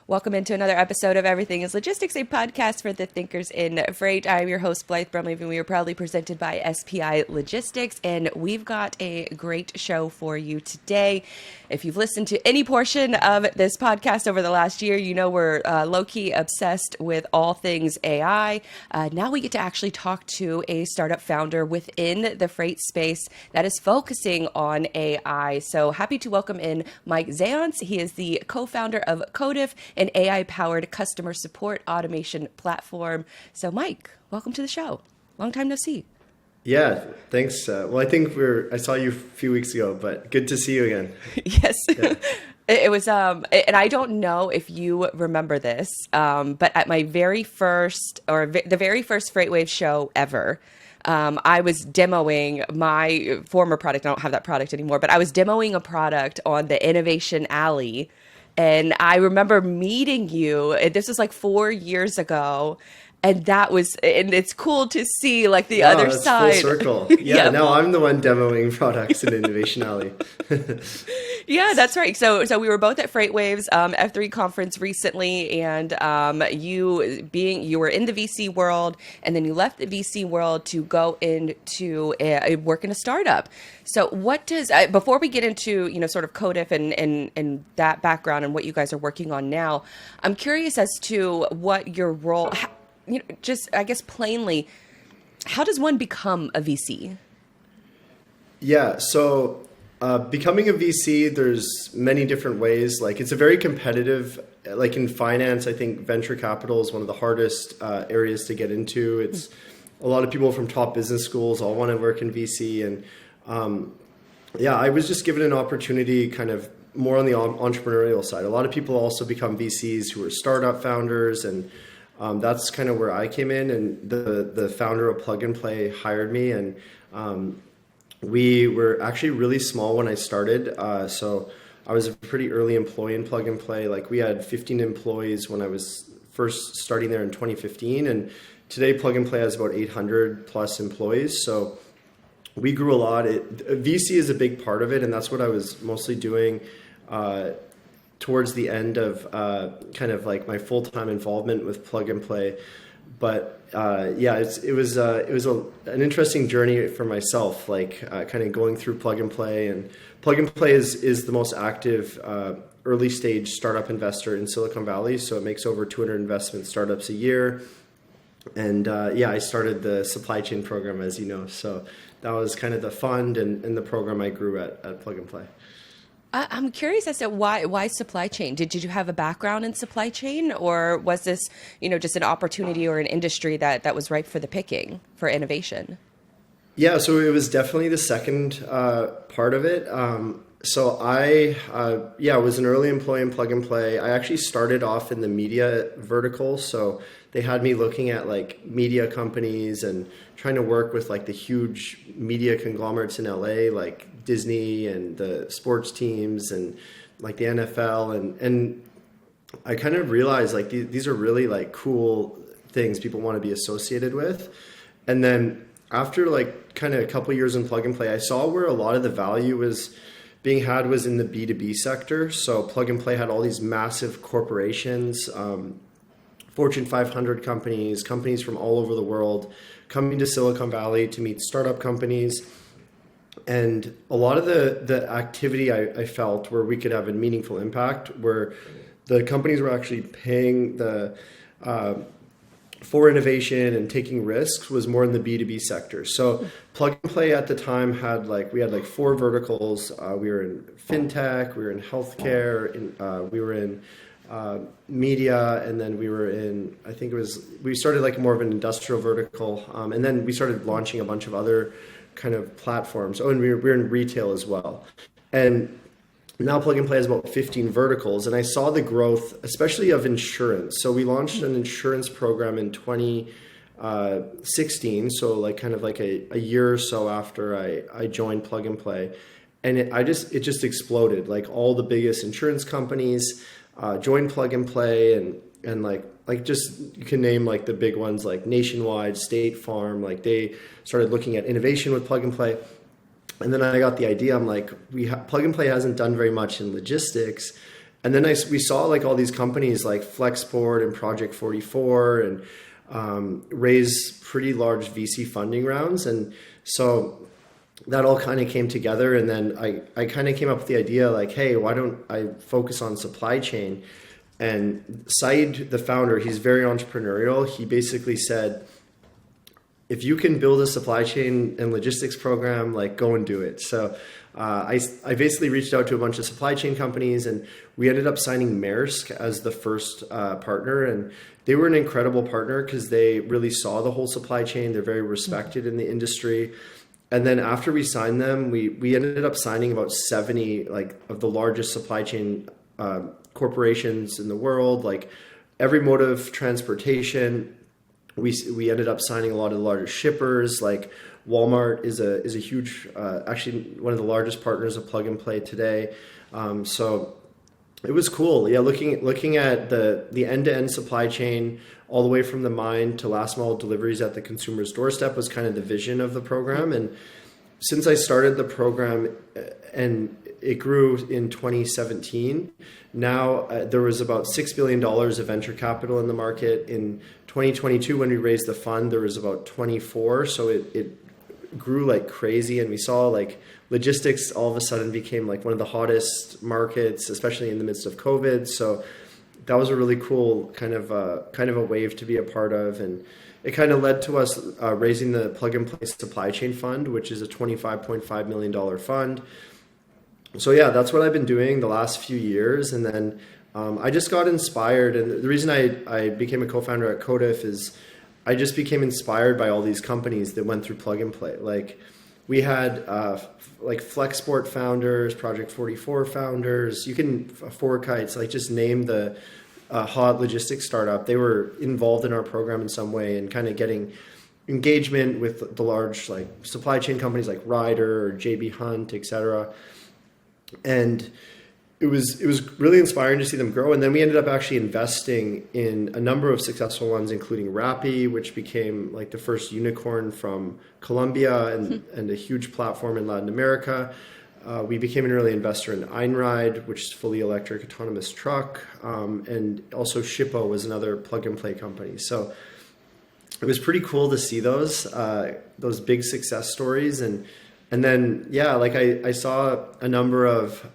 Welcome into another episode of Everything is Logistics, a podcast for the thinkers in freight. I'm your host, Blythe Brumleve, and we are proudly presented by SPI Logistics, and we've got a great show for you today. If you've listened to any portion of this podcast over the last year, you know we're low-key obsessed with all things AI. Now we get to actually talk to a startup founder within the freight space that is focusing on AI. So happy to welcome in Mike Zayonc. He is the co-founder of Kodif, an AI-powered customer support automation platform. So Mike, welcome to the show. Long time no see. Yeah, thanks. Well, I think I saw you a few weeks ago, but good to see you again. Yes. Yeah. It was, and I don't know if you remember this, but at my very first, the very first FreightWave show ever, I was demoing my former product. I don't have that product anymore, but I was demoing a product on the Innovation Alley. And I remember meeting you, and this was like 4 years ago. And it's cool to see like the other that's side. Full circle. Yeah, no, I'm the one demoing products in Innovation Alley. Yeah, that's right. So we were both at FreightWave's F3 conference recently, and you were in the VC world, and then you left the VC world to go into work in a startup. So what does before we get into sort of Kodif and that background and what you guys are working on now, I'm curious as to what your role. Just I guess plainly, how does one become a VC? Yeah, so becoming a VC, there's many different ways. Like it's a very competitive, like in finance, I think venture capital is one of the hardest areas to get into. It's a lot of people from top business schools all want to work in VC. And I was just given an opportunity kind of more on the entrepreneurial side. A lot of people also become VCs who are startup founders, and that's kind of where I came in, and the founder of Plug and Play hired me, and we were actually really small when I started. So I was a pretty early employee in Plug and Play. Like we had 15 employees when I was first starting there in 2015, and today Plug and Play has about 800 plus employees. So we grew a lot. VC is a big part of it, and that's what I was mostly doing towards the end of kind of like my full-time involvement with Plug and Play. But it was an interesting journey for myself, like kind of going through Plug and Play. And Plug and Play is the most active early stage startup investor in Silicon Valley. So it makes over 200 investment startups a year. And I started the supply chain program, as you know. So that was kind of the fund and the program I grew at Plug and Play. I'm curious as to why supply chain? Did you have a background in supply chain, or was this, just an opportunity or an industry that was ripe for the picking for innovation? Yeah, so it was definitely the second part of it. So I was an early employee in Plug and Play. I actually started off in the media vertical. So they had me looking at like media companies and trying to work with like the huge media conglomerates in LA, like Disney and the sports teams and like the NFL. And I kind of realized like these are really like cool things people want to be associated with. And then after like kind of a couple of years in Plug and Play, I saw where a lot of the value was being had was in the B2B sector. So Plug and Play had all these massive corporations, Fortune 500 companies from all over the world coming to Silicon Valley to meet startup companies. And a lot of the activity I felt where we could have a meaningful impact, where the companies were actually paying for innovation and taking risks, was more in the B2B sector. So Plug and Play at the time we had 4 verticals. We were in fintech, we were in healthcare, we were in media, and then we were in, we started like more of an industrial vertical. And then we started launching a bunch of other kind of platforms. Oh, and we were in retail as well. And now Plug and Play has about 15 verticals, and I saw the growth, especially of insurance. So we launched an insurance program in 2016, so like kind of like a year or so after I joined Plug and Play, and it just exploded. Like all the biggest insurance companies joined Plug and Play, and like just you can name like the big ones like Nationwide, State Farm, like they started looking at innovation with Plug and Play. And then I got the idea. I'm like, Plug and Play hasn't done very much in logistics. And then we saw like all these companies like Flexport and Project 44 and raise pretty large VC funding rounds. And so that all kind of came together. And then I kind of came up with the idea like, hey, why don't I focus on supply chain? And Said, the founder, he's very entrepreneurial. He basically said, if you can build a supply chain and logistics program, like go and do it. So I basically reached out to a bunch of supply chain companies, and we ended up signing Maersk as the first partner. And they were an incredible partner because they really saw the whole supply chain. They're very respected in the industry. And then after we signed them, we ended up signing about 70 like of the largest supply chain corporations in the world, like every mode of transportation. We ended up signing a lot of the largest shippers. Like Walmart is a huge, actually one of the largest partners of Plug and Play today. So it was cool. Yeah, looking at the end-to-end supply chain all the way from the mine to last mile deliveries at the consumer's doorstep was kind of the vision of the program. And since I started the program and it grew in 2017, now there was about $6 billion of venture capital in the market. In 2022, when we raised the fund, there was about 24. So it grew like crazy. And we saw like logistics all of a sudden became like one of the hottest markets, especially in the midst of COVID. So that was a really cool kind of a wave to be a part of. And it kind of led to us raising the Plug and Play Supply Chain Fund, which is a $25.5 million fund. So yeah, that's what I've been doing the last few years. And then I just got inspired. And the reason I became a co-founder at Kodif is I just became inspired by all these companies that went through Plug and Play. Like we had like Flexport founders, Project 44 founders, you can Kites, like just name the hot logistics startup. They were involved in our program in some way and kind of getting engagement with the large like supply chain companies like Ryder or JB Hunt, et cetera. And it was really inspiring to see them grow. And then we ended up actually investing in a number of successful ones, including Rappi, which became like the first unicorn from Colombia and a huge platform in Latin America. We became an early investor in Einride, which is fully electric autonomous truck. And also Shippo was another plug and play company. So it was pretty cool to see those big success stories. And then, yeah, like I saw a number of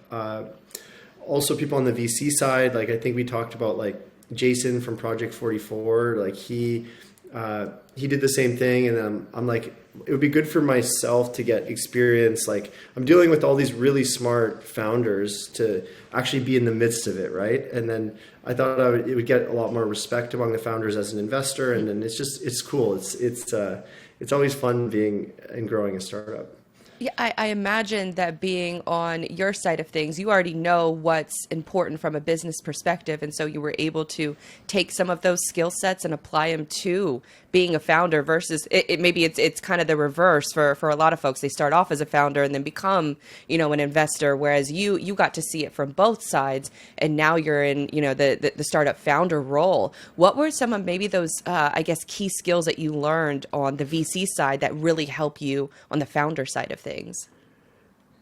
also people on the VC side. Like I think we talked about like Jason from Project 44, like he did the same thing. And then I'm like, it would be good for myself to get experience. Like I'm dealing with all these really smart founders to actually be in the midst of it. Right. And then I thought it would get a lot more respect among the founders as an investor. And then it's cool. It's always fun being and growing a startup. Yeah, I imagine that being on your side of things, you already know what's important from a business perspective. And so you were able to take some of those skill sets and apply them to being a founder versus maybe it's kind of the reverse for a lot of folks. They start off as a founder and then become, an investor, whereas you got to see it from both sides. And now you're in, the startup founder role. What were some of maybe those, key skills that you learned on the VC side that really help you on the founder side of things?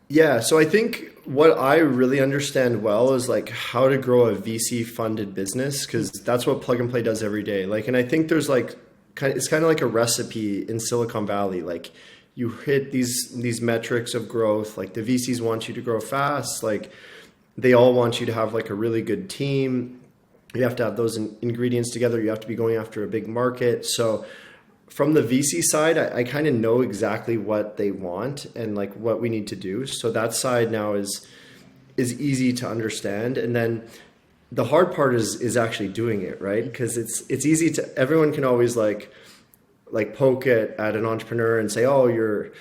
Yeah, so I think what I really understand well is like how to grow a VC funded business, because that's what Plug and Play does every day. Like, and I think there's like it's kind of like a recipe in Silicon Valley. Like you hit these metrics of growth. Like the VCs want you to grow fast. Like they all want you to have like a really good team. You have to have those ingredients together. You have to be going after a big market. So from the VC side, I kind of know exactly what they want and like what we need to do. So that side now is easy to understand. And then the hard part is actually doing it, right? Because it's easy to, everyone can always like poke at an entrepreneur and say, oh, your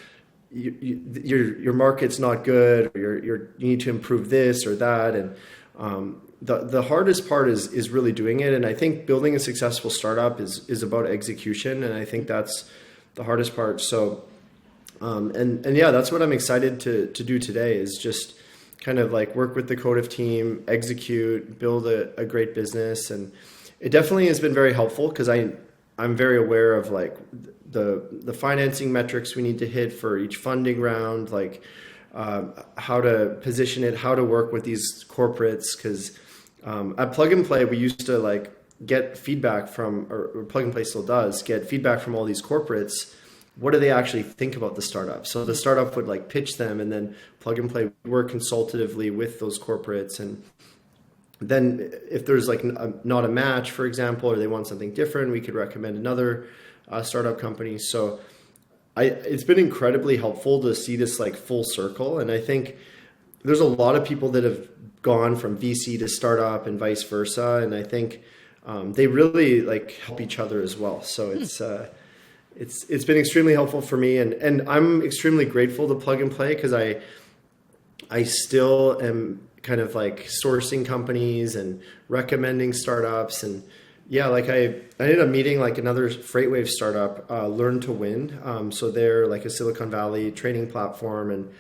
market's not good, or you need to improve this or that. And the hardest part is really doing it. And I think building a successful startup is about execution. And I think that's the hardest part. So, and yeah, that's what I'm excited to do today, is just kind of like work with the Kodif team, execute, build a great business. And it definitely has been very helpful because I'm very aware of like the financing metrics we need to hit for each funding round, like how to position it, how to work with these corporates, because At Plug and Play, we used to like get feedback from, or Plug and Play still does, get feedback from all these corporates. What do they actually think about the startup? So the startup would like pitch them, and then Plug and Play would work consultatively with those corporates. And then if there's like not a match, for example, or they want something different, we could recommend another startup company. So it's been incredibly helpful to see this like full circle. And I think there's a lot of people that have gone from VC to startup and vice versa. And I think they really like help each other as well. So it's been extremely helpful for me. And I'm extremely grateful to Plug and Play, because I still am kind of like sourcing companies and recommending startups. And yeah, like I ended up meeting like another FreightWave startup, Learn to Win. So they're like a Silicon Valley training platform. And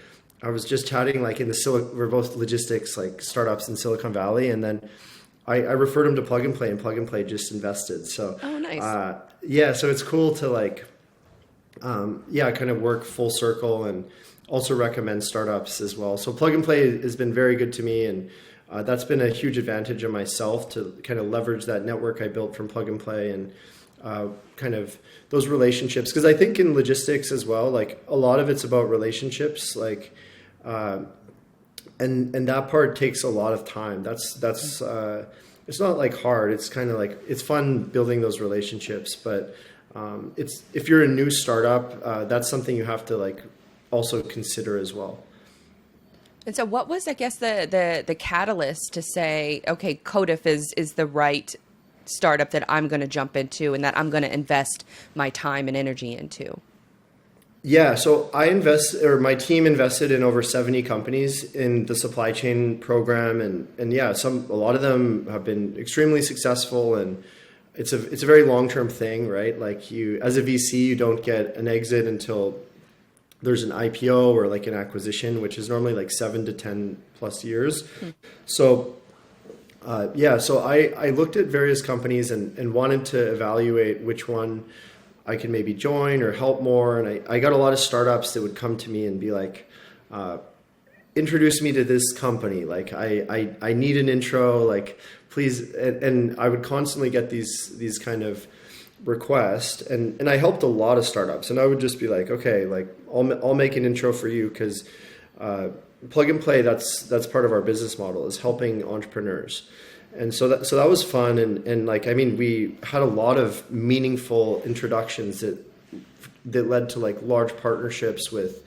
I was just chatting like we're both logistics like startups in Silicon Valley. And then I referred them to Plug and Play, and Plug and Play just invested. So oh, nice. Yeah, so it's cool to like, kind of work full circle and also recommend startups as well. So Plug and Play has been very good to me, and that's been a huge advantage of myself to kind of leverage that network I built from Plug and Play and kind of those relationships. Because I think in logistics as well, like a lot of it's about relationships, like, and that part takes a lot of time. That's it's not like hard. It's kind of like, it's fun building those relationships, but if you're a new startup, that's something you have to like also consider as well. And so what was, I guess, the catalyst to say, okay, Kodif is the right startup that I'm going to jump into and that I'm going to invest my time and energy into? Yeah, so my team invested in over 70 companies in the supply chain program, and yeah, a lot of them have been extremely successful, and it's a very long-term thing, right? Like as a VC, you don't get an exit until there's an IPO or like an acquisition, which is normally like 7 to 10 plus years. So so I looked at various companies and wanted to evaluate which one I can maybe join or help more. And I got a lot of startups that would come to me and be like, introduce me to this company. Like I need an intro, like please. And I would constantly get these kind of requests, and I helped a lot of startups, and I would just be like, okay, like I'll make an intro for you, because Plug and Play, that's part of our business model, is helping entrepreneurs. And so that was fun. And like, I mean, we had a lot of meaningful introductions that led to like large partnerships with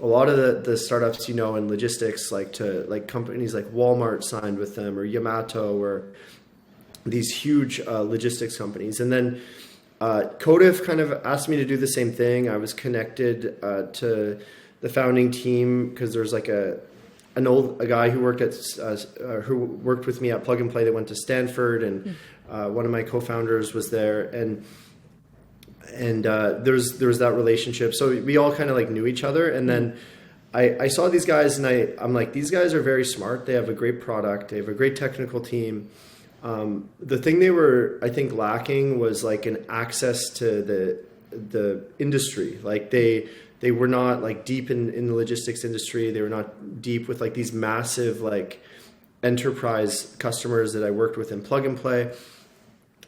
a lot of the startups, in logistics, like companies like Walmart signed with them, or Yamato, or these huge logistics companies. And then Kodif kind of asked me to do the same thing. I was connected to the founding team because there's like a guy who worked with me at Plug and Play that went to Stanford, and one of my co-founders was there, and there was that relationship. So we all kind of like knew each other, and then I saw these guys, and I'm like, these guys are very smart. They have a great product. They have a great technical team. The thing they were, I think, lacking was like an access to the industry. Like they were not like deep in the logistics industry. They were not deep with like these massive like enterprise customers that I worked with in Plug and Play.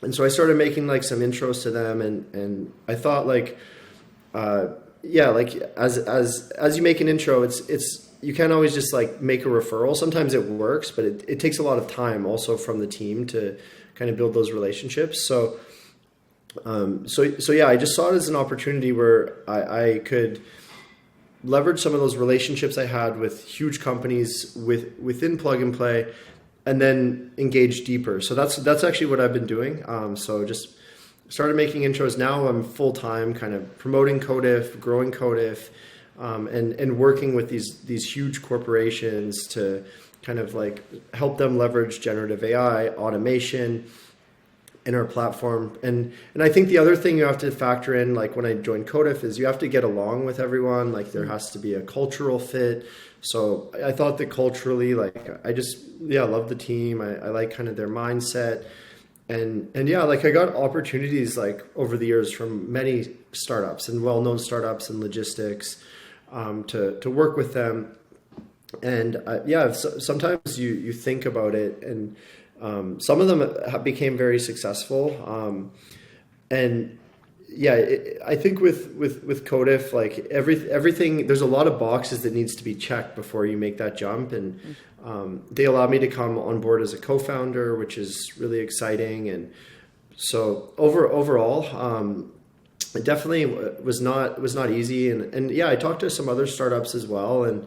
And so I started making like some intros to them, and I thought like, like as you make an intro, it's you can't always just like make a referral. Sometimes it works, but it takes a lot of time also from the team to kind of build those relationships. So I just saw it as an opportunity where I could leverage some of those relationships I had with huge companies within Plug and Play, and then engage deeper. So that's actually what I've been doing. So just started making intros. Now I'm full-time kind of promoting Kodif, growing Kodif, and working with these huge corporations to kind of like help them leverage generative AI, automation in our platform. And I think the other thing you have to factor in, like when I joined Kodif, is you have to get along with everyone. Like there has to be a cultural fit. So I thought that culturally, like I just, love the team. I like kind of their mindset. And like I got opportunities like over the years from many startups and well-known startups in logistics to work with them. And sometimes you think about it, and Some of them became very successful. And yeah, I think with Kodif, like everything, there's a lot of boxes that needs to be checked before you make that jump. And they allowed me to come on board as a co-founder, which is really exciting. And so overall, it definitely was not easy. And yeah, I talked to some other startups as well, and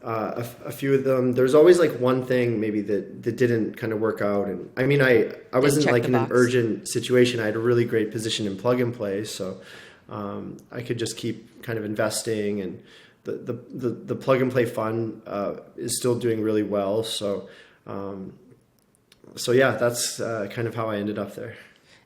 a few of them, there's always like one thing maybe that didn't kind of work out. And I mean, I wasn't like in an urgent situation. I had a really great position in plug and play, so I could just keep kind of investing, and the plug and play fund is still doing really well. So yeah, that's kind of how I ended up there.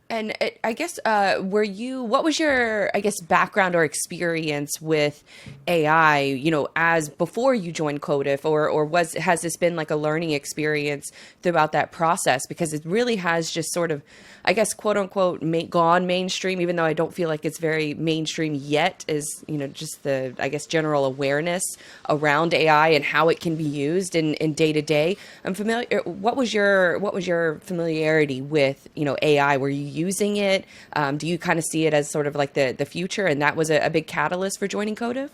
And I guess, what was your, I guess, background or experience with AI, as before you joined Kodif, or has this been like a learning experience throughout that process? Because it really has just sort of, I guess, quote unquote, gone mainstream, even though I don't feel like it's very mainstream yet, is, just the, I guess, general awareness around AI and how it can be used in day to day. I'm familiar. What was your familiarity with, AI? Were you using it? Do you kind of see it as sort of like the future, and that was a big catalyst for joining Kodif?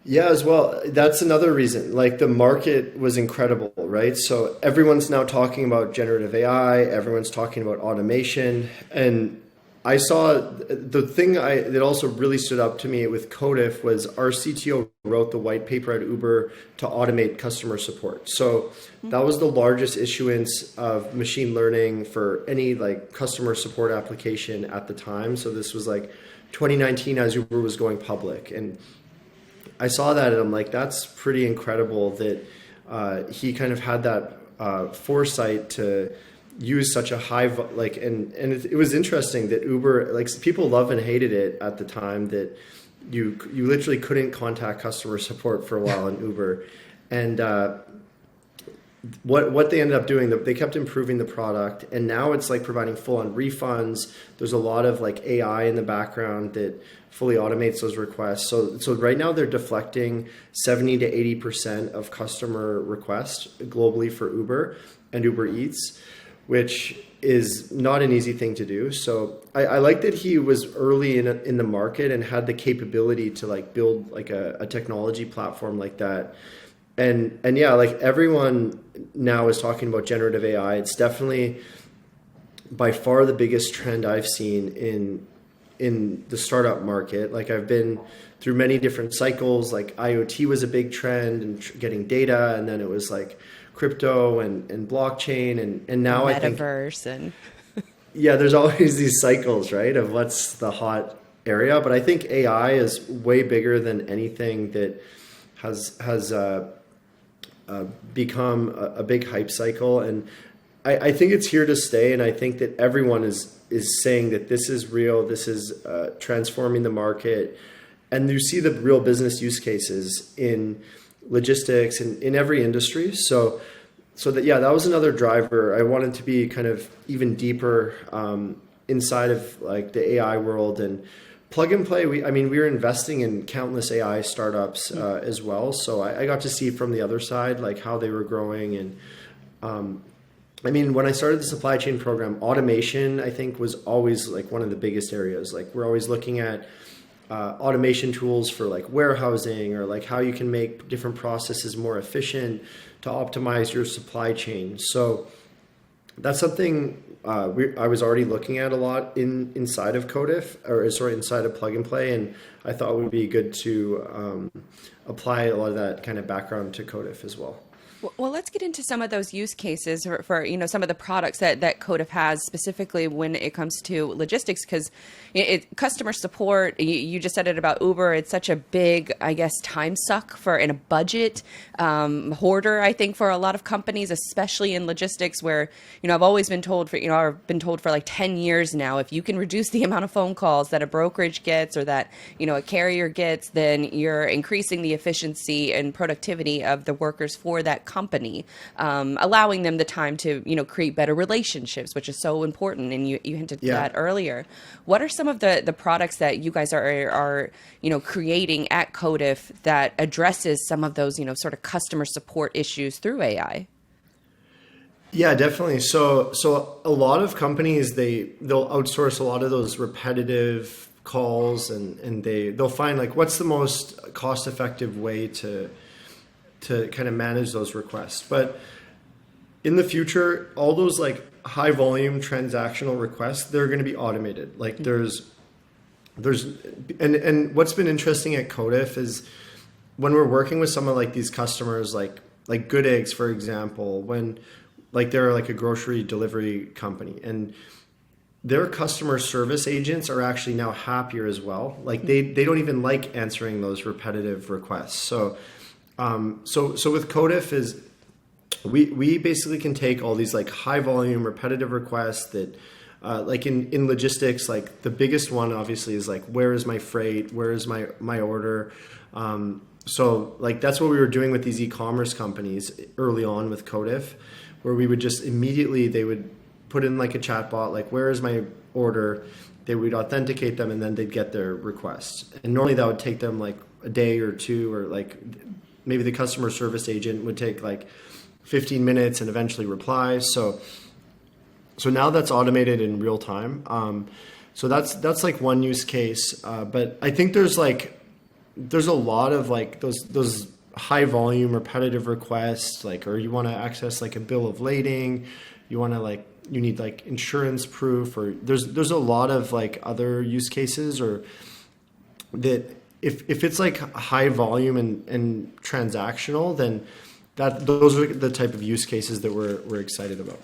Yeah, as well. That's another reason. Like, the market was incredible, right? So everyone's now talking about generative AI. Everyone's talking about automation. And I saw the thing that also really stood up to me with Kodif was our CTO wrote the white paper at Uber to automate customer support. So that was the largest issuance of machine learning for any like customer support application at the time. So this was like 2019 as Uber was going public. And I saw that and I'm like, that's pretty incredible that he kind of had that foresight to use such a high, and it was interesting that Uber, like, people loved and hated it at the time, that you literally couldn't contact customer support for a while in Uber. And what they ended up doing, they kept improving the product, and now it's like providing full on refunds. There's a lot of like AI in the background that fully automates those requests. So right now they're deflecting 70 to 80% of customer requests globally for Uber and Uber Eats, which is not an easy thing to do. So I like that he was early in the market and had the capability to like build like a technology platform like that. And yeah, like everyone now is talking about generative AI. It's definitely by far the biggest trend I've seen in the startup market. Like, I've been through many different cycles. Like, IoT was a big trend and getting data, and then it was like crypto and blockchain, and now metaverse, I think, and yeah, there's always these cycles, right, of what's the hot area. But I think AI is way bigger than anything that has become a big hype cycle, and I think it's here to stay. And I think that everyone is saying that this is real, this is transforming the market, and you see the real business use cases in logistics and in every industry. So that, yeah, that was another driver. I wanted to be kind of even deeper inside of like the AI world. And plug and play, we were investing in countless AI startups as well. So I got to see from the other side, like how they were growing. And when I started the supply chain program, automation, I think, was always like one of the biggest areas. Like, we're always looking at automation tools for like warehousing, or like how you can make different processes more efficient to optimize your supply chain. So that's something I was already looking at a lot inside of Kodif, inside of Plug and Play, and I thought it would be good to apply a lot of that kind of background to Kodif as well. Well, let's get into some of those use cases for some of the products that Kodif has, specifically when it comes to logistics, because customer support, you just said it about Uber, it's such a big, I guess, time suck and a budget hoarder, I think, for a lot of companies, especially in logistics, where, I've always been told I've been told for like 10 years now, if you can reduce the amount of phone calls that a brokerage gets or that, a carrier gets, then you're increasing the efficiency and productivity of the workers for that company, allowing them the time to, create better relationships, which is so important. And you hinted to that earlier. What are some of the products that you guys are creating at Kodif that addresses some of those, sort of customer support issues through AI? Yeah, definitely. So a lot of companies they'll outsource a lot of those repetitive calls, and they'll find like what's the most cost effective way to kind of manage those requests. But in the future, all those like high volume transactional requests, they're going to be automated. Like there's and what's been interesting at Kodif is when we're working with some of like these customers, like Good Eggs, for example, when like they're like a grocery delivery company, and their customer service agents are actually now happier as well. Like they don't even like answering those repetitive requests. So with Kodif is we basically can take all these like high volume repetitive requests that like in logistics, like the biggest one obviously is like, where is my freight? Where is my order? So like that's what we were doing with these e-commerce companies early on with Kodif, where we would just immediately, they would put in like a chat bot, like, where is my order? They would authenticate them, and then they'd get their requests. And normally that would take them like a day or two, or like maybe the customer service agent would take like 15 minutes and eventually reply. So now that's automated in real time. So that's like one use case. But I think there's a lot of like those high volume repetitive requests, like, or you want to access like a bill of lading, you need like insurance proof, or there's a lot of like other use cases, or that if it's like high volume and transactional, then those are the type of use cases that we're excited about.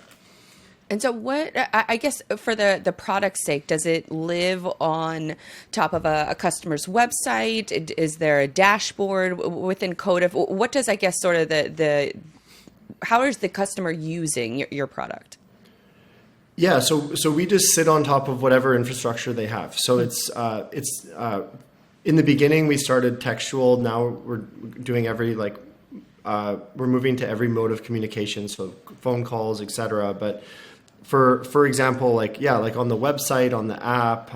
And so what, I guess for the product's sake, does it live on top of a customer's website? Is there a dashboard within Kodif? What does, I guess, sort of how is the customer using your product? Yeah, so we just sit on top of whatever infrastructure they have. So it's in the beginning we started textual. Now we're doing we're moving to every mode of communication, so phone calls, etc. But for example, like on the website, on the app,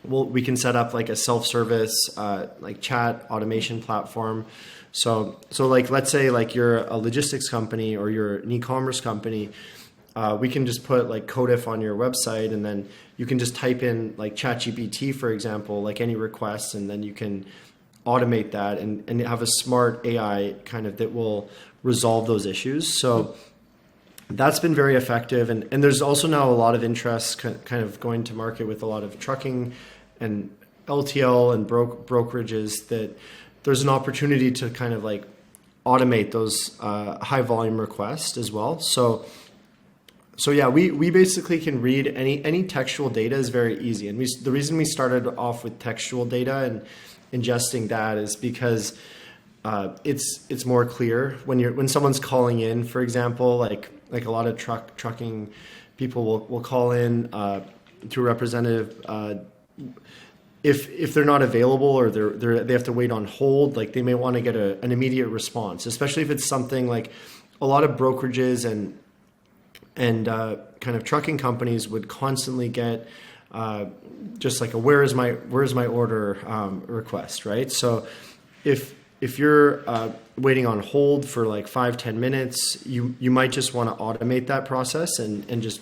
we can set up like a self-service like chat automation platform. So like, let's say like you're a logistics company or you're an e-commerce company, we can just put like Kodif on your website, and then you can just type in like ChatGPT, for example, like any requests, and then you can automate that and have a smart AI kind of that will resolve those issues. So that's been very effective. And there's also now a lot of interest kind of going to market with a lot of trucking and LTL and brokerages, that there's an opportunity to kind of like automate those high volume requests as well. So yeah, we basically can read any textual data is very easy. And the reason we started off with textual data and ingesting that is because it's more clear when someone's calling in, for example, like a lot of trucking people will call in to a representative if they're not available, or they have to wait on hold. Like they may want to get an immediate response, especially if it's something like a lot of brokerages and kind of trucking companies would constantly get just like a where is my order request, right? So if you're waiting on hold for like 5-10 minutes, you might just want to automate that process and just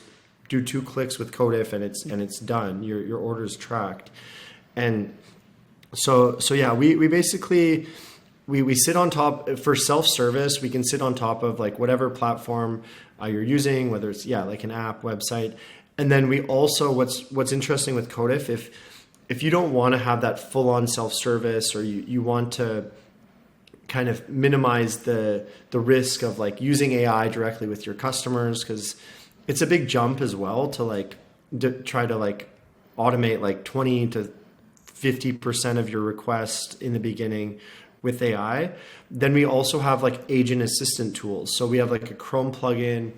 do 2 clicks with Kodif, and it's done. Your order's tracked. And so yeah, we basically we sit on top for self-service. We can sit on top of like whatever platform you're using, whether it's like an app, website. And then we also, what's interesting with Kodif, if you don't want to have that full-on self-service, or you want to kind of minimize the risk of like using AI directly with your customers, because it's a big jump as well to like try to like automate like 20 to 50% of your requests in the beginning with AI. Then we also have like agent assistant tools. So we have like a Chrome plugin.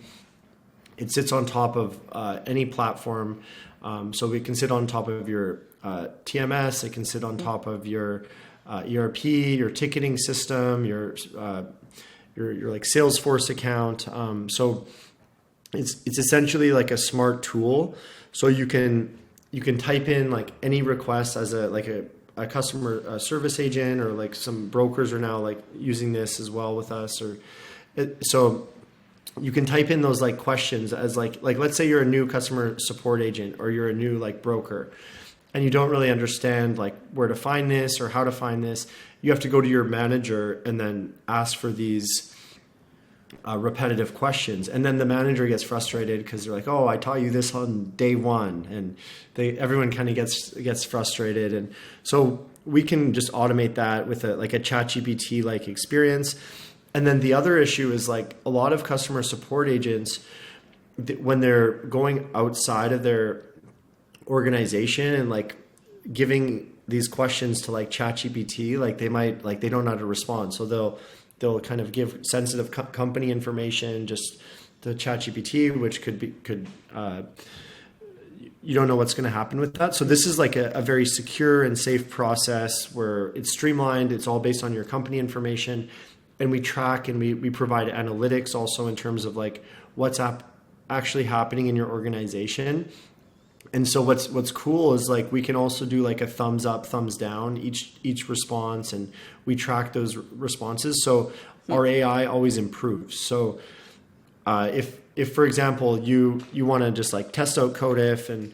It sits on top of any platform. So we can sit on top of your TMS. It can sit on top of your ERP, your ticketing system, your like Salesforce account. So it's essentially like a smart tool. So you can type in like any request as a customer service agent, or like some brokers are now like using this as well with us. So you can type in those like questions as like let's say you're a new customer support agent or you're a new like broker and you don't really understand like where to find this or how to find this. You have to go to your manager and then ask for these repetitive questions, and then the manager gets frustrated because they're like, "Oh, I taught you this on day one," and everyone kind of gets frustrated, and so we can just automate that with a ChatGPT like experience. And then the other issue is like a lot of customer support agents, when they're going outside of their organization and like giving these questions to like ChatGPT, like they don't know how to respond, so they'll kind of give sensitive company information just to ChatGPT, which could you don't know what's going to happen with that. So this is like a very secure and safe process where it's streamlined. It's all based on your company information, and we track and we provide analytics also in terms of like what's actually happening in your organization. And so what's cool is like we can also do like a thumbs up, thumbs down each response, and we track those responses. So our AI always improves. So if for example you want to just like test out Kodif and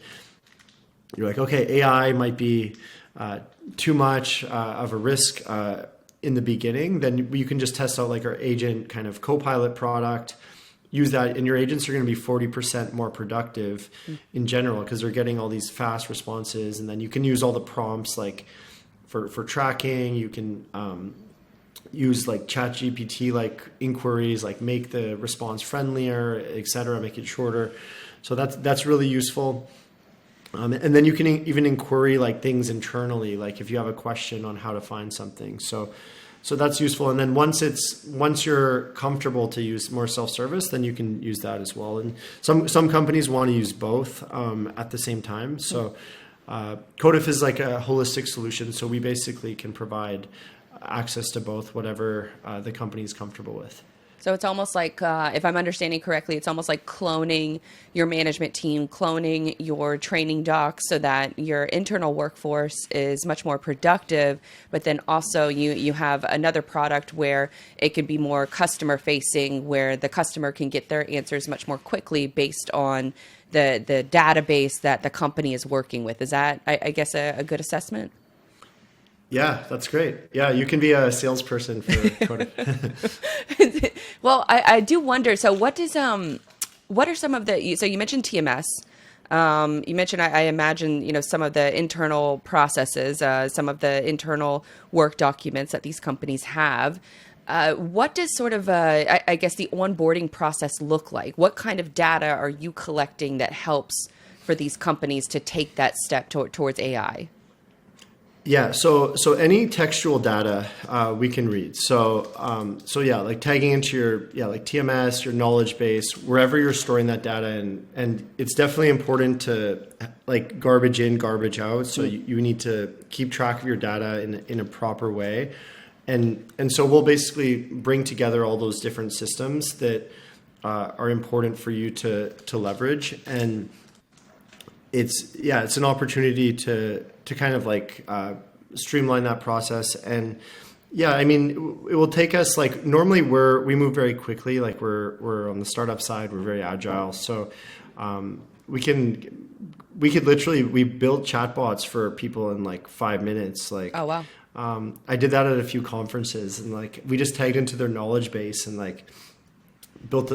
you're like, okay, AI might be too much of a risk in the beginning, then you can just test out like our agent kind of Copilot product. Use that, and your agents are going to be 40% more productive in general because they're getting all these fast responses. And then you can use all the prompts like for tracking. You can use like ChatGPT like inquiries, like make the response friendlier, etc., make it shorter. So that's really useful. And then you can even inquiry like things internally, like if you have a question on how to find something. So that's useful. And then once you're comfortable to use more self-service, then you can use that as well. And some companies want to use both at the same time. So Kodif is like a holistic solution. So we basically can provide access to both, whatever the company is comfortable with. So it's almost like, if I'm understanding correctly, it's almost like cloning your management team, cloning your training docs so that your internal workforce is much more productive. But then also you have another product where it can be more customer facing, where the customer can get their answers much more quickly based on the database that the company is working with. Is that, I guess, a good assessment? Yeah, that's great. Yeah, you can be a salesperson for Kodif. Well, I do wonder. So what are some of the, so you mentioned TMS. You mentioned, I imagine, some of the internal processes, some of the internal work documents that these companies have. What does sort of, I guess, the onboarding process look like? What kind of data are you collecting that helps for these companies to take that step towards AI? Yeah, so any textual data we can read. So yeah, like tagging into your like TMS, your knowledge base, wherever you're storing that data, and it's definitely important to like garbage in, garbage out. So you need to keep track of your data in a proper way, and so we'll basically bring together all those different systems that are important for you to leverage, and it's an opportunity to kind of like streamline that process. And yeah, I mean, it will take us like, normally we move very quickly. Like we're on the startup side, we're very agile. So we could literally, we build chatbots for people in like 5 minutes. Like, oh, wow. I did that at a few conferences, and like we just tagged into their knowledge base and like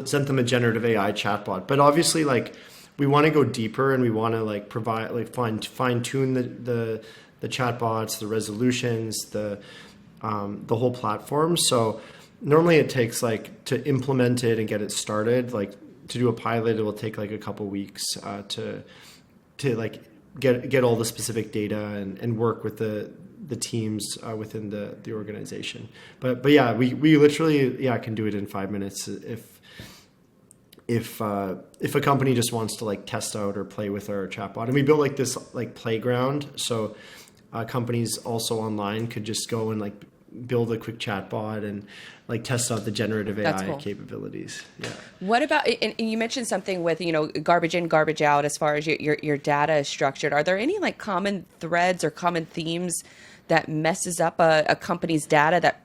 sent them a generative AI chatbot. But obviously, like, we want to go deeper, and we want to like provide, like fine tune the chatbots, the resolutions, the whole platform. So normally it takes like, to implement it and get it started, like to do a pilot, it will take like a couple weeks to like get all the specific data and work with the teams within the organization. But yeah, we literally can do it in 5 minutes if a company just wants to like test out or play with our chatbot. And we built like this like playground, so companies also online could just go and like build a quick chatbot and like test out the generative AI capabilities. Yeah. What about, and you mentioned something with, garbage in, garbage out as far as your data is structured. Are there any like common threads or common themes that messes up a company's data that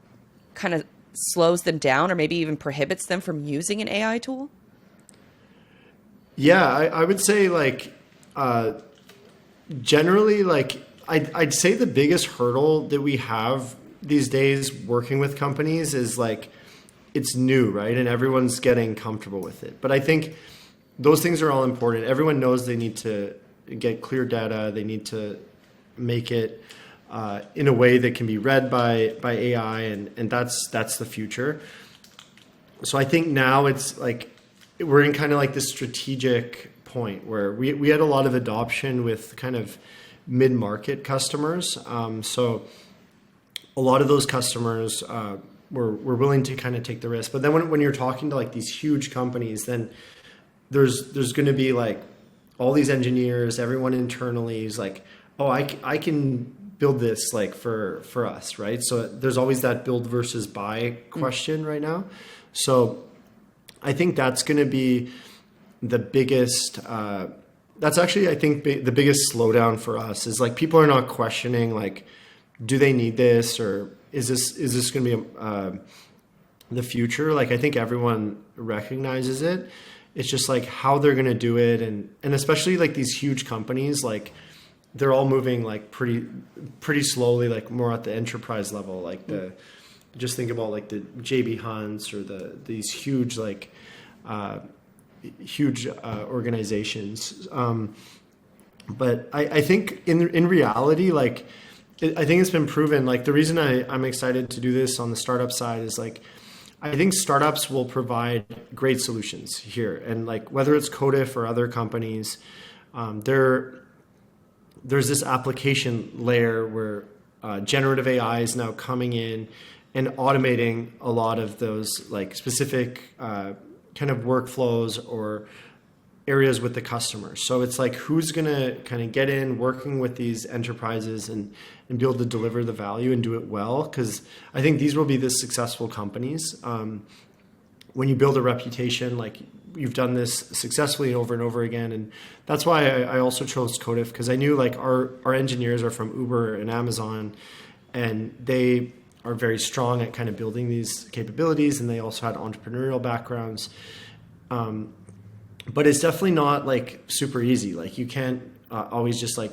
kind of slows them down or maybe even prohibits them from using an AI tool? Yeah, I would say like generally like I'd say the biggest hurdle that we have these days working with companies is like it's new, right? And everyone's getting comfortable with it. But I think those things are all important. Everyone knows they need to get clear data. They need to make it in a way that can be read by AI, and that's the future. So I think now it's like we're in kind of like this strategic point where we had a lot of adoption with kind of mid-market customers. So a lot of those customers were willing to kind of take the risk. But then when you're talking to like these huge companies, then there's going to be like all these engineers, everyone internally is like, oh, I can build this like for us, right? So there's always that build versus buy question right now. So I think that's going to be the biggest, that's actually, I think the biggest slowdown for us is like people are not questioning like, do they need this, or is this going to be the future? Like I think everyone recognizes it. It's just like how they're going to do it. And especially like these huge companies, like they're all moving like pretty slowly, like more at the enterprise level. Like just think about like the JB Hunts or these huge, like organizations. But I think in reality, like, I think it's been proven, like the reason I'm excited to do this on the startup side is like, I think startups will provide great solutions here. And like, whether it's Kodif or other companies, there's this application layer where generative AI is now coming in and automating a lot of those like specific kind of workflows or areas with the customers. So it's like, who's going to kind of get in working with these enterprises and be able to deliver the value and do it well? Because I think these will be the successful companies. When you build a reputation, like you've done this successfully over and over again. And that's why I also chose Kodif, because I knew like our engineers are from Uber and Amazon, and they are very strong at kind of building these capabilities. And they also had entrepreneurial backgrounds. But it's definitely not like super easy. Like you can't always just like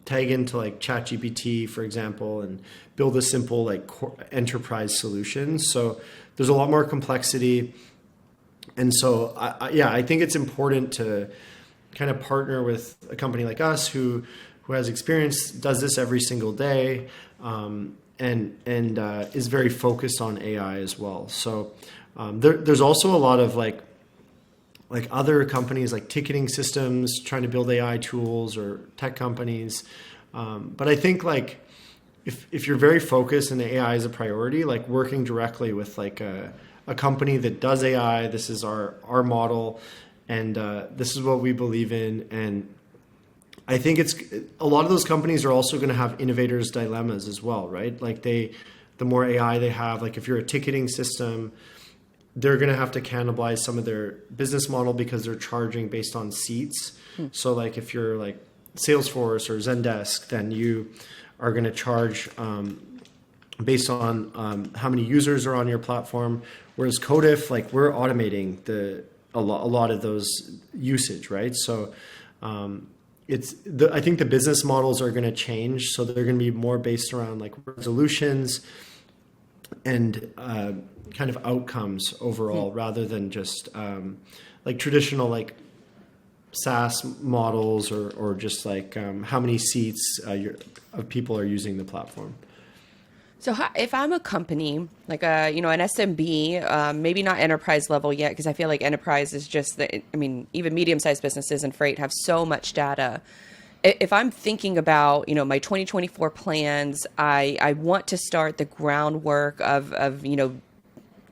tag into like ChatGPT, for example, and build a simple like enterprise solution. So there's a lot more complexity. And so I think it's important to kind of partner with a company like us who has experience, does this every single day, and is very focused on AI as well. So there's also a lot of like other companies like ticketing systems trying to build AI tools, or tech companies. But I think like if you're very focused and AI is a priority, like working directly with like a company that does AI, this is our model, and this is what we believe in. And I think a lot of those companies are also going to have innovators' dilemmas as well, right? Like the more AI they have, like if you're a ticketing system, they're going to have to cannibalize some of their business model because they're charging based on seats. So like if you're like Salesforce or Zendesk, then you are going to charge based on how many users are on your platform. Whereas Kodif, like we're automating a lot of those usage, right? So I think the business models are going to change. So they're going to be more based around like resolutions and kind of outcomes overall, rather than just like traditional like SaaS models or just like how many seats of people are using the platform. So if I'm a company, like an SMB, maybe not enterprise level yet, because I feel like enterprise is just even medium-sized businesses and freight have so much data. If I'm thinking about, my 2024 plans, I want to start the groundwork of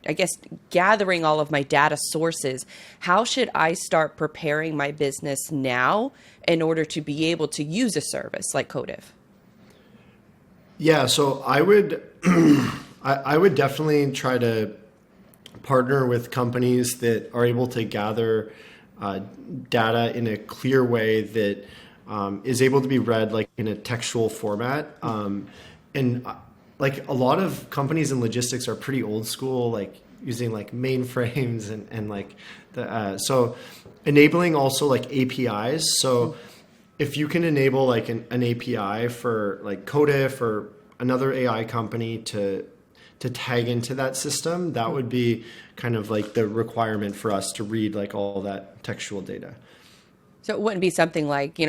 I guess, gathering all of my data sources. How should I start preparing my business now in order to be able to use a service like Kodif? Yeah, so I would I would definitely try to partner with companies that are able to gather data in a clear way that is able to be read like in a textual format. And like a lot of companies in logistics are pretty old school, like using like mainframes and like so enabling also like APIs. So if you can enable like an API for like Kodif or another AI company to tag into that system, that would be kind of like the requirement for us to read like all that textual data. So it wouldn't be something like,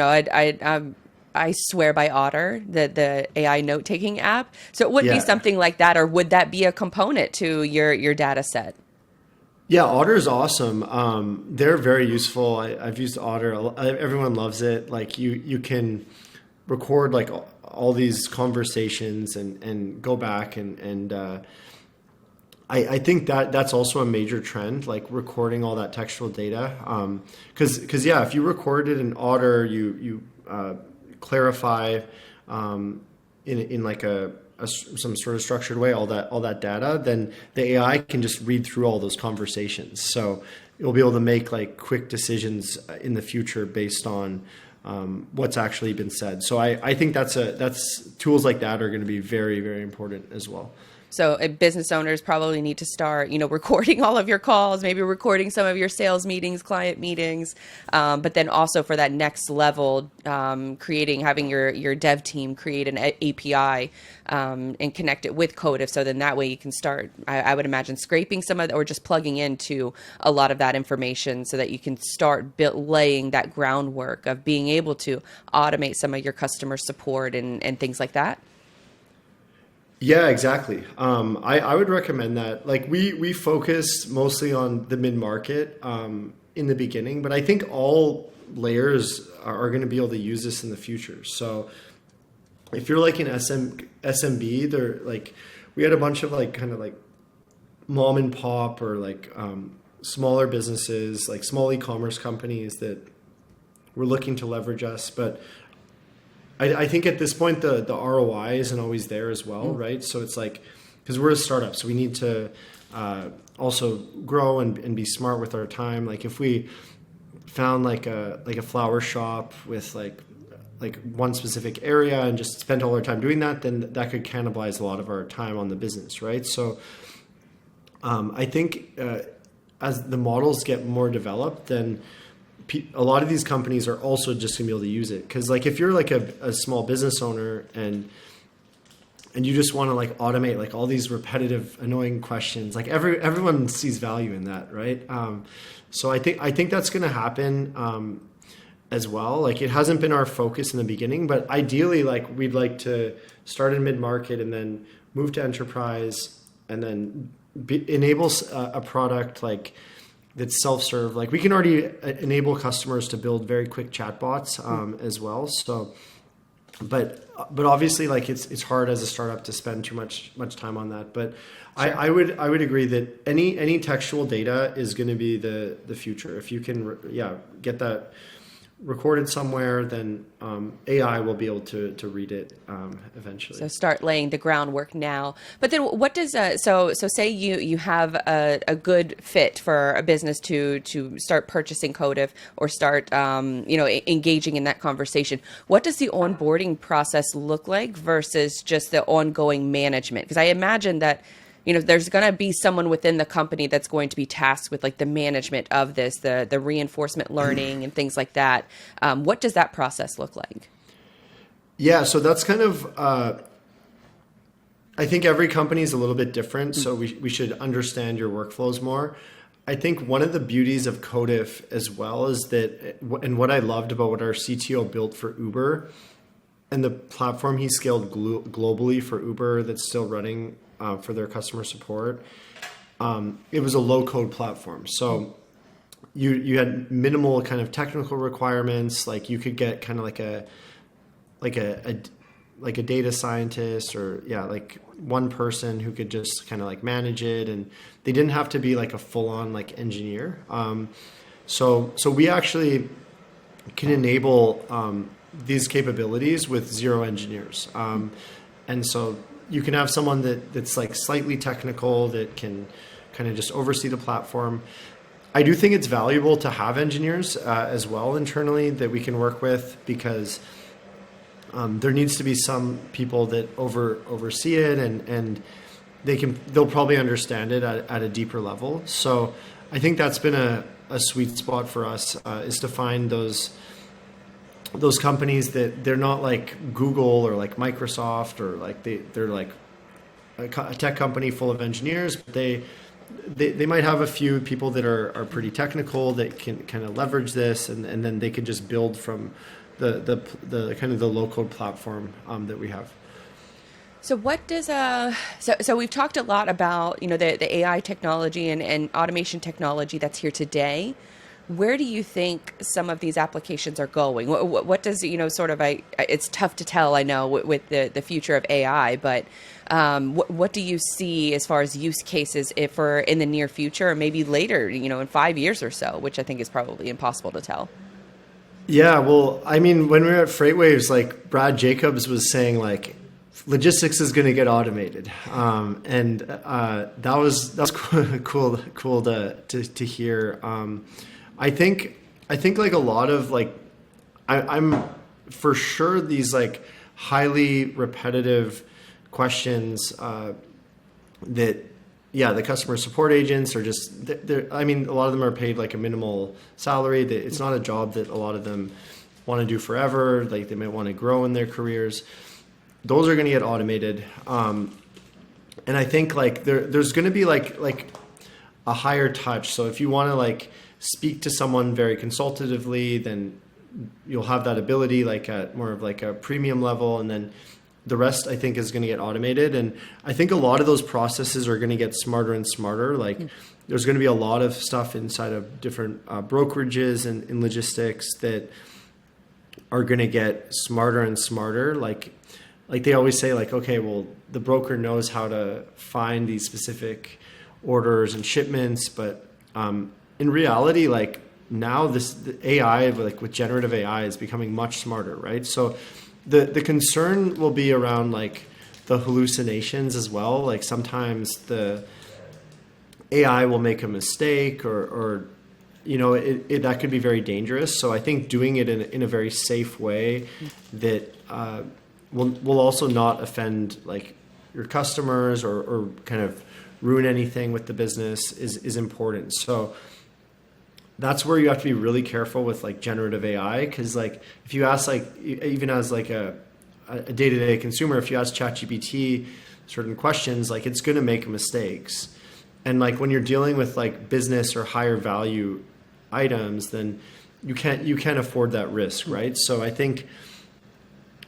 I swear by Otter, the AI note taking app. So it wouldn't be Yeah. something like that, or would that be a component to your data set? Yeah, Otter is awesome. They're very useful. I've used Otter. Everyone loves it. Like you can record like all these conversations and go back and I think that's also a major trend, like recording all that textual data. Because yeah, if you record it in Otter, you clarify in like some sort of structured way all that data, then the AI can just read through all those conversations. So you'll be able to make like quick decisions in the future based on what's actually been said. So I think that's tools like that are going to be very, very important as well. So business owners probably need to start, recording all of your calls, maybe recording some of your sales meetings, client meetings, but then also for that next level, having your dev team create an API and connect it with Kodif. So then that way you can start, I would imagine, scraping some of, or just plugging into a lot of that information so that you can start laying that groundwork of being able to automate some of your customer support and things like that. Yeah, exactly. I would recommend that. Like we focused mostly on the mid-market in the beginning, but I think all layers are going to be able to use this in the future. So if you're like an SMB, they're like, we had a bunch of like kind of like mom and pop or like smaller businesses, like small e-commerce companies that were looking to leverage us, but I think at this point the ROI isn't always there as well, right? So it's like, because we're a startup, so we need to also grow and be smart with our time. Like if we found like a flower shop with like one specific area and just spent all our time doing that, then that could cannibalize a lot of our time on the business, right? So I think as the models get more developed, then a lot of these companies are also just gonna be able to use it. Because like if you're like a small business owner and you just want to like automate like all these repetitive annoying questions, like everyone sees value in that, right? So I think that's gonna happen as well. Like it hasn't been our focus in the beginning, but ideally like we'd like to start in mid-market and then move to enterprise and then enable a product like that's self-serve. Like we can already enable customers to build very quick chatbots as well. So, but obviously like it's hard as a startup to spend too much time on that. But sure. I would agree that any textual data is going to be the future. If you can get that recorded somewhere, then AI will be able to read it eventually. So start laying the groundwork now. But then what does so say you have a good fit for a business to start purchasing Kodif or start engaging in that conversation. What does the onboarding process look like versus just the ongoing management? Because I imagine that there's going to be someone within the company that's going to be tasked with like the management of this, the reinforcement learning and things like that. What does that process look like? Yeah, so that's kind of, I think every company is a little bit different. So we should understand your workflows more. I think one of the beauties of Kodif as well is that, and what I loved about what our CTO built for Uber and the platform he scaled globally for Uber that's still running for their customer support. It was a low-code platform, so you had minimal kind of technical requirements. Like you could get kind of like a data scientist or like one person who could just kind of like manage it, and they didn't have to be like a full-on like engineer. So we actually can enable these capabilities with 0 engineers, and so you can have someone that's like slightly technical that can kind of just oversee the platform. I do think it's valuable to have engineers as well internally that we can work with, because There needs to be some people that oversee it, and they'll probably understand it at a deeper level. So I think that's been a sweet spot for us, is to find those companies that they're not like Google or like Microsoft, or like they're like a tech company full of engineers, but they might have a few people that are pretty technical that can kind of leverage this, and then they can just build from the kind of the low code platform that we have. So what does so we've talked a lot about the AI technology and automation technology that's here today. Where do you think some of these applications are going? What does sort of it's tough to tell, I know, with the future of AI, but what do you see as far as use cases if we're in the near future, or maybe later, in 5 years or so, which I think is probably impossible to tell. Yeah, well, I mean, when we were at FreightWaves, like Brad Jacobs was saying, like, logistics is going to get automated, and that was cool to hear. I think like a lot of like I'm for sure these like highly repetitive questions that the customer support agents are just I mean, a lot of them are paid like a minimal salary. It's not a job that a lot of them want to do forever. Like they might want to grow in their careers. Those are going to get automated, and I think like there's going to be like a higher touch. So if you want to like speak to someone very consultatively, then you'll have that ability like at more of like a premium level, and then the rest I think is going to get automated. And I think a lot of those processes are going to get smarter and smarter. Like there's going to be a lot of stuff inside of different brokerages and in logistics that are going to get smarter and smarter. Like they always say, like, okay, well, the broker knows how to find these specific orders and shipments, but in reality, like now the AI, like with generative AI, is becoming much smarter, right? So the concern will be around like the hallucinations as well. Like sometimes the AI will make a mistake, or that could be very dangerous. So I think doing it in a very safe way that will also not offend like your customers or kind of ruin anything with the business is important. So that's where you have to be really careful with like generative AI, because like if you ask, like even as like a day-to-day consumer, if you ask ChatGPT certain questions, like it's going to make mistakes. And like when you're dealing with like business or higher value items, then you can't afford that risk, right? So I think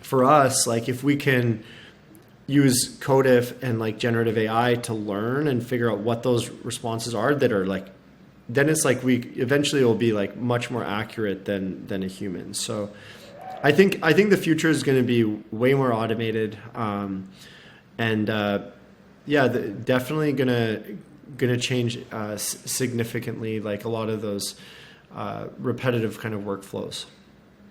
for us, like if we can use Kodif and like generative AI to learn and figure out what those responses are that are like, then it's like we eventually will be like much more accurate than a human. So I think the future is going to be way more automated, definitely gonna change significantly, like a lot of those repetitive kind of workflows.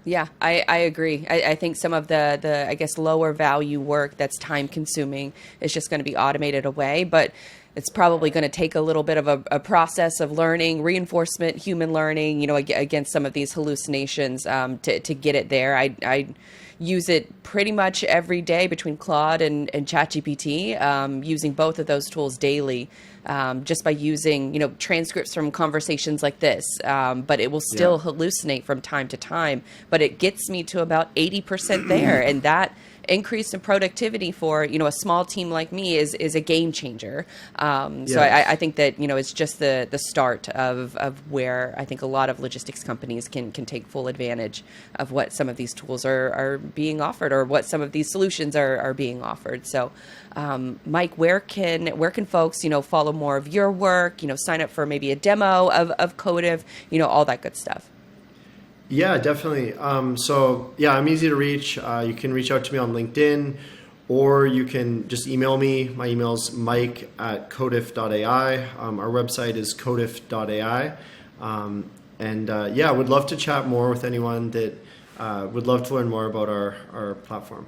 Yeah, I agree. I think some of the I guess lower value work that's time consuming is just going to be automated away, but it's probably going to take a little bit of a process of learning, reinforcement, human learning, against some of these hallucinations to get it there. I use it pretty much every day between Claude and ChatGPT, using both of those tools daily, just by using, transcripts from conversations like this. But it will still hallucinate from time to time, but it gets me to about 80% there. And that increase in productivity for, a small team like me is a game changer. So I think that, it's just the start of where I think a lot of logistics companies can take full advantage of what some of these tools are being offered, or what some of these solutions are being offered. So, Mike, where can folks, follow more of your work, sign up for maybe a demo of Kodif, all that good stuff? Yeah, definitely. I'm easy to reach. You can reach out to me on LinkedIn, or you can just email me. My email is mike@kodif.ai. Our website is kodif.ai. I would love to chat more with anyone that would love to learn more about our platform.